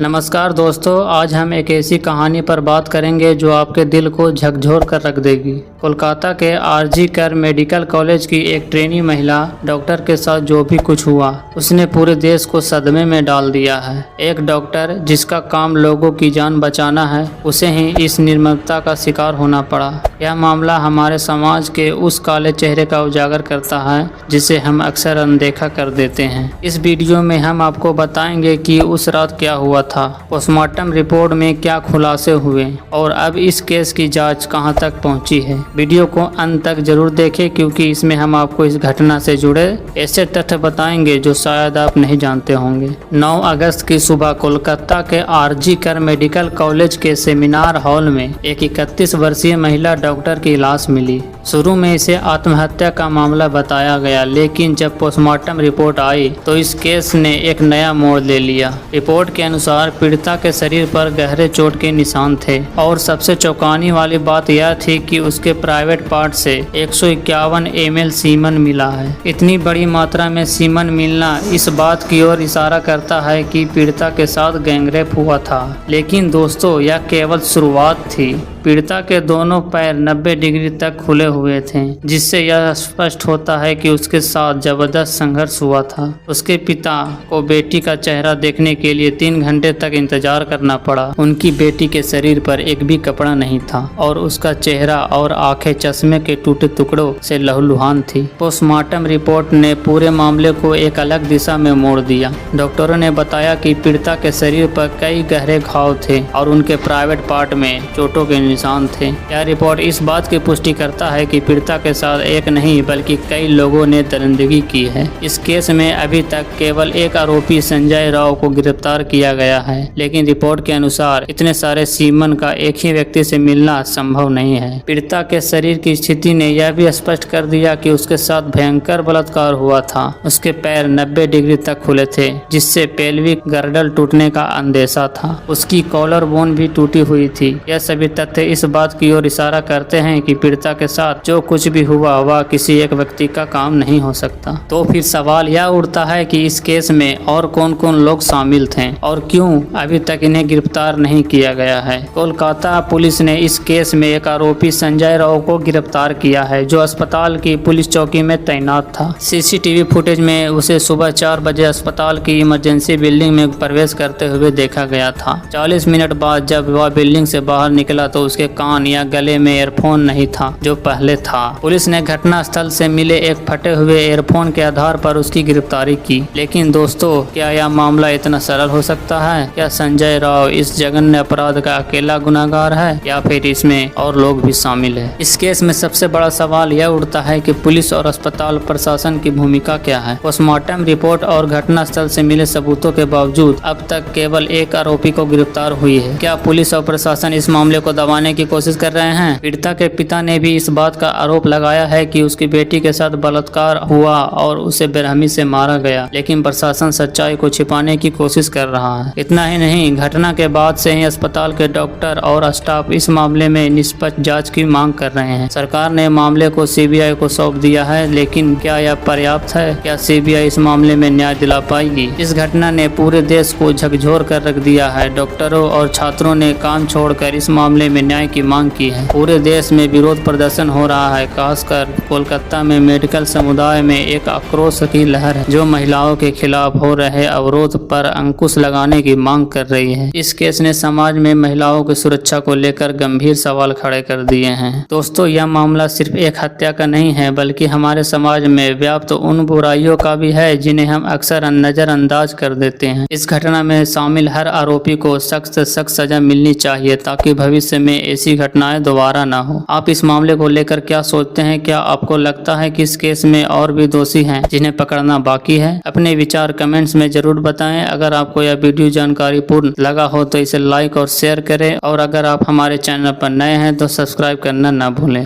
नमस्कार दोस्तों, आज हम एक ऐसी कहानी पर बात करेंगे जो आपके दिल को झकझोर कर रख देगी। कोलकाता के आरजी कर मेडिकल कॉलेज की एक ट्रेनी महिला डॉक्टर के साथ जो भी कुछ हुआ उसने पूरे देश को सदमे में डाल दिया है। एक डॉक्टर जिसका काम लोगों की जान बचाना है, उसे ही इस निर्ममता का शिकार होना पड़ा। यह मामला हमारे समाज के उस काले चेहरे का उजागर करता है जिसे हम अक्सर अनदेखा कर देते हैं। इस वीडियो में हम आपको बताएंगे कि उस रात क्या हुआ था, पोस्टमार्टम रिपोर्ट में क्या खुलासे हुए और अब इस केस की जांच कहां तक पहुंची है। वीडियो को अंत तक जरूर देखें क्योंकि इसमें हम आपको इस घटना से जुड़े ऐसे तथ्य बताएंगे जो शायद आप नहीं जानते होंगे। 9 अगस्त की सुबह कोलकाता के आरजी कर मेडिकल कॉलेज के सेमिनार हॉल में एक 31 वर्षीय महिला डॉक्टर की लाश मिली। शुरू में इसे आत्महत्या का मामला बताया गया, लेकिन जब पोस्टमार्टम रिपोर्ट आई तो इस केस ने एक नया मोड़ ले लिया। रिपोर्ट के अनुसार पीड़िता के शरीर पर गहरे चोट के निशान थे और सबसे चौंकाने वाली बात यह थी कि उसके प्राइवेट पार्ट से 151 ml सीमन मिला है। इतनी बड़ी मात्रा में सीमन मिलना इस बात की ओर इशारा करता है कि पीड़िता के साथ गैंगरेप हुआ था। लेकिन दोस्तों, यह केवल शुरुआत थी। पीड़िता के दोनों पैर 90 डिग्री तक खुले हुए थे, जिससे यह स्पष्ट होता है कि उसके साथ जबरदस्त संघर्ष हुआ था। उसके पिता को बेटी का चेहरा देखने के लिए 3 घंटे तक इंतजार करना पड़ा। उनकी बेटी के शरीर पर एक भी कपड़ा नहीं था और उसका चेहरा और आंखें चश्मे के टूटे टुकड़ों से लहूलुहान थी। पोस्टमार्टम रिपोर्ट ने पूरे मामले को एक अलग दिशा में मोड़ दिया। डॉक्टरों ने बताया कि पीड़िता के शरीर पर कई गहरे घाव थे और उनके प्राइवेट पार्ट में चोटों के निशान थे। यह रिपोर्ट इस बात की पुष्टि करता है कि पीड़िता के साथ एक नहीं बल्कि कई लोगों ने दरिंदगी की है। इस केस में अभी तक केवल एक आरोपी संजय राव को गिरफ्तार किया गया है, लेकिन रिपोर्ट के अनुसार इतने सारे सीमन का एक ही व्यक्ति से मिलना संभव नहीं है। पीड़िता के शरीर की स्थिति ने यह भी स्पष्ट कर दिया कि उसके साथ भयंकर बलात्कार हुआ था। उसके पैर 90 डिग्री तक खुले थे, जिससे पेल्विक गर्डल टूटने का अंदेशा था। उसकी कॉलर बोन भी टूटी हुई थी। यह सभी तथ्य इस बात की ओर इशारा करते हैं कि पीड़िता के साथ जो कुछ भी हुआ वह किसी एक व्यक्ति का काम नहीं हो सकता। तो फिर सवाल यह उठता है कि इस केस में और कौन कौन लोग शामिल थे और क्यों अभी तक इन्हें गिरफ्तार नहीं किया गया है। कोलकाता पुलिस ने इस केस में एक आरोपी संजय राव को गिरफ्तार किया है, जो अस्पताल की पुलिस चौकी में तैनात था। सीसीटीवी फुटेज में उसे सुबह 4 बजे अस्पताल की इमरजेंसी बिल्डिंग में प्रवेश करते हुए देखा गया था। 40 मिनट बाद जब वह बिल्डिंग से बाहर निकला तो उसके कान या गले में एयरफोन नहीं था जो पहले था। पुलिस ने घटना स्थल से मिले एक फटे हुए एयरफोन के आधार पर उसकी गिरफ्तारी की। लेकिन दोस्तों, क्या यह मामला इतना सरल हो सकता है? क्या संजय राव इस जघन्य अपराध का अकेला गुनाहगार है या फिर इसमें और लोग भी शामिल है? इस केस में सबसे बड़ा सवाल यह उठता है कि पुलिस और अस्पताल प्रशासन की भूमिका क्या है। पोस्टमार्टम रिपोर्ट और घटना स्थल से मिले सबूतों के बावजूद अब तक केवल एक आरोपी को गिरफ्तार हुई है। क्या पुलिस और प्रशासन इस मामले को दबाने की कोशिश कर रहे हैं? पीड़िता के पिता ने भी इस बात का आरोप लगाया है कि उसकी बेटी के साथ बलात्कार हुआ और उसे बेरहमी से मारा गया, लेकिन प्रशासन सच्चाई को छिपाने की कोशिश कर रहा है। इतना ही नहीं, घटना के बाद से ही अस्पताल के डॉक्टर और स्टाफ इस मामले में निष्पक्ष जांच की मांग कर रहे हैं। सरकार ने मामले को सीबीआई को सौंप दिया है, लेकिन क्या यह पर्याप्त है? क्या सीबीआई इस मामले में न्याय दिला पाएगी? इस घटना ने पूरे देश को झकझोर कर रख दिया है। डॉक्टरों और छात्रों ने काम छोड़कर इस मामले में न्याय की मांग की है। पूरे देश में विरोध प्रदर्शन हो रहा है। खासकर कोलकाता में मेडिकल समुदाय में एक आक्रोश की लहर है जो महिलाओं के खिलाफ हो रहे अवरोध पर अंकुश लगाने की मांग कर रही है। इस केस ने समाज में महिलाओं की सुरक्षा को लेकर गंभीर सवाल खड़े कर दिए हैं। दोस्तों, यह मामला सिर्फ एक हत्या का नहीं है, बल्कि हमारे समाज में व्याप्त उन बुराइयों का भी है जिन्हें हम अक्सर नजरअंदाज कर देते हैं। इस घटना में शामिल हर आरोपी को सख्त से सख्त सजा मिलनी चाहिए ताकि भविष्य में ऐसी घटनाएं दोबारा ना हो। आप इस मामले को लेकर क्या सोचते हैं? क्या आपको लगता है कि इस केस में और भी दोषी हैं जिन्हें पकड़ना बाकी है? अपने विचार कमेंट्स में जरूर बताएं। अगर आपको यह वीडियो जानकारी पूर्ण लगा हो तो इसे लाइक और शेयर करें और अगर आप हमारे चैनल पर नए हैं तो सब्सक्राइब करना ना भूलें।